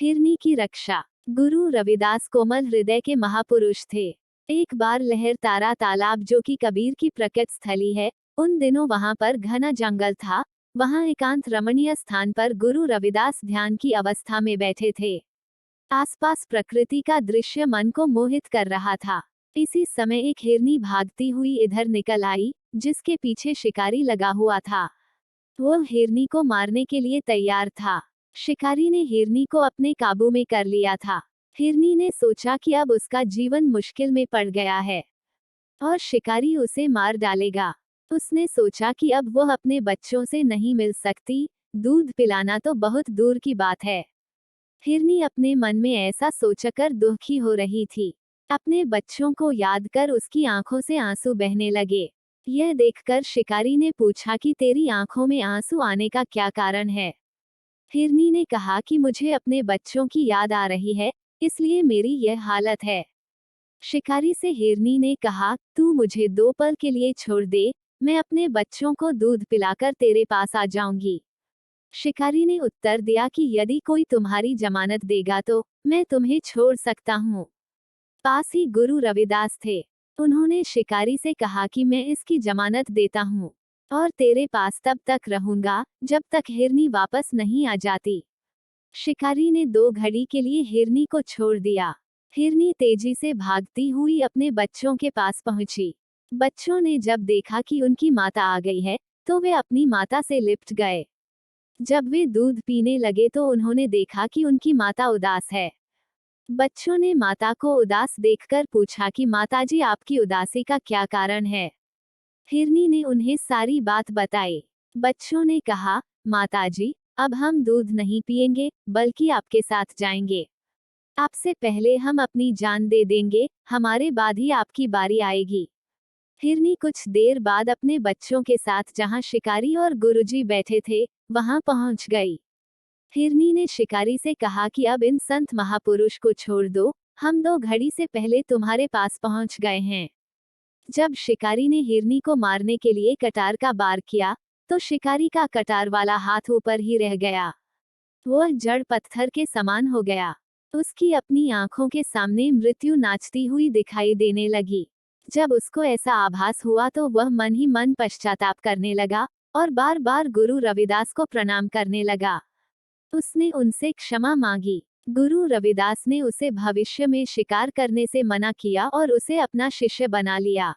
हिरनी की रक्षा। गुरु रविदास कोमल हृदय के महापुरुष थे। एक बार लहर तारा तालाब, जो कि कबीर की प्रकट स्थली है, उन दिनों वहां पर घना जंगल था। वहां एकांत रमणीय स्थान पर गुरु रविदास ध्यान की अवस्था में बैठे थे। आसपास प्रकृति का दृश्य मन को मोहित कर रहा था। इसी समय एक हिरनी भागती हुई इधर निकल आई, जिसके पीछे शिकारी लगा हुआ था। वह हिरनी को मारने के लिए तैयार था। शिकारी ने हिरनी को अपने काबू में कर लिया था। हिरनी ने सोचा कि अब उसका जीवन मुश्किल में पड़ गया है और शिकारी उसे मार डालेगा। उसने सोचा कि अब वह अपने बच्चों से नहीं मिल सकती, दूध पिलाना तो बहुत दूर की बात है। हिरनी अपने मन में ऐसा सोचकर दुखी हो रही थी। अपने बच्चों को याद कर उसकी आंखों से आंसू बहने लगे। यह देखकर शिकारी ने पूछा कि तेरी आंखों में आंसू आने का क्या कारण है। हिरनी ने कहा कि मुझे अपने बच्चों की याद आ रही है, इसलिए मेरी यह हालत है। शिकारी से हिरनी ने कहा, तू मुझे 2 पल के लिए छोड़ दे, मैं अपने बच्चों को दूध पिलाकर तेरे पास आ जाऊंगी। शिकारी ने उत्तर दिया कि यदि कोई तुम्हारी जमानत देगा तो मैं तुम्हें छोड़ सकता हूँ। पास ही गुरु रविदास थे। उन्होंने शिकारी से कहा कि मैं इसकी जमानत देता हूँ और तेरे पास तब तक रहूंगा जब तक हिरनी वापस नहीं आ जाती। शिकारी ने 2 घड़ी के लिए हिरनी को छोड़ दिया। हिरनी तेजी से भागती हुई अपने बच्चों के पास पहुंची। बच्चों ने जब देखा कि उनकी माता आ गई है, तो वे अपनी माता से लिपट गए। जब वे दूध पीने लगे तो उन्होंने देखा कि उनकी माता उदास है। बच्चों ने माता को उदास देखकर पूछा कि माताजी, आपकी उदासी का क्या कारण है। हिरनी ने उन्हें सारी बात बताई। बच्चों ने कहा, माताजी, अब हम दूध नहीं पिएंगे, बल्कि आपके साथ जाएंगे। आपसे पहले हम अपनी जान दे देंगे, हमारे बाद ही आपकी बारी आएगी। हिरनी कुछ देर बाद अपने बच्चों के साथ जहां शिकारी और गुरुजी बैठे थे, वहां पहुंच गई। हिरनी ने शिकारी से कहा कि अब इन संत महापुरुष को छोड़ दो, हम 2 घड़ी से पहले तुम्हारे पास पहुंच गए हैं। जब शिकारी ने हिरनी को मारने के लिए कटार का वार किया, तो शिकारी का कटार वाला हाथ ऊपर ही रह गया। वह जड़ पत्थर के समान हो गया। उसकी अपनी आंखों के सामने मृत्यु नाचती हुई दिखाई देने लगी। जब उसको ऐसा आभास हुआ तो वह मन ही मन पश्चाताप करने लगा और बार बार गुरु रविदास को प्रणाम करने लगा। उसने उनसे क्षमा मांगी। गुरु रविदास ने उसे भविष्य में शिकार करने से मना किया और उसे अपना शिष्य बना लिया।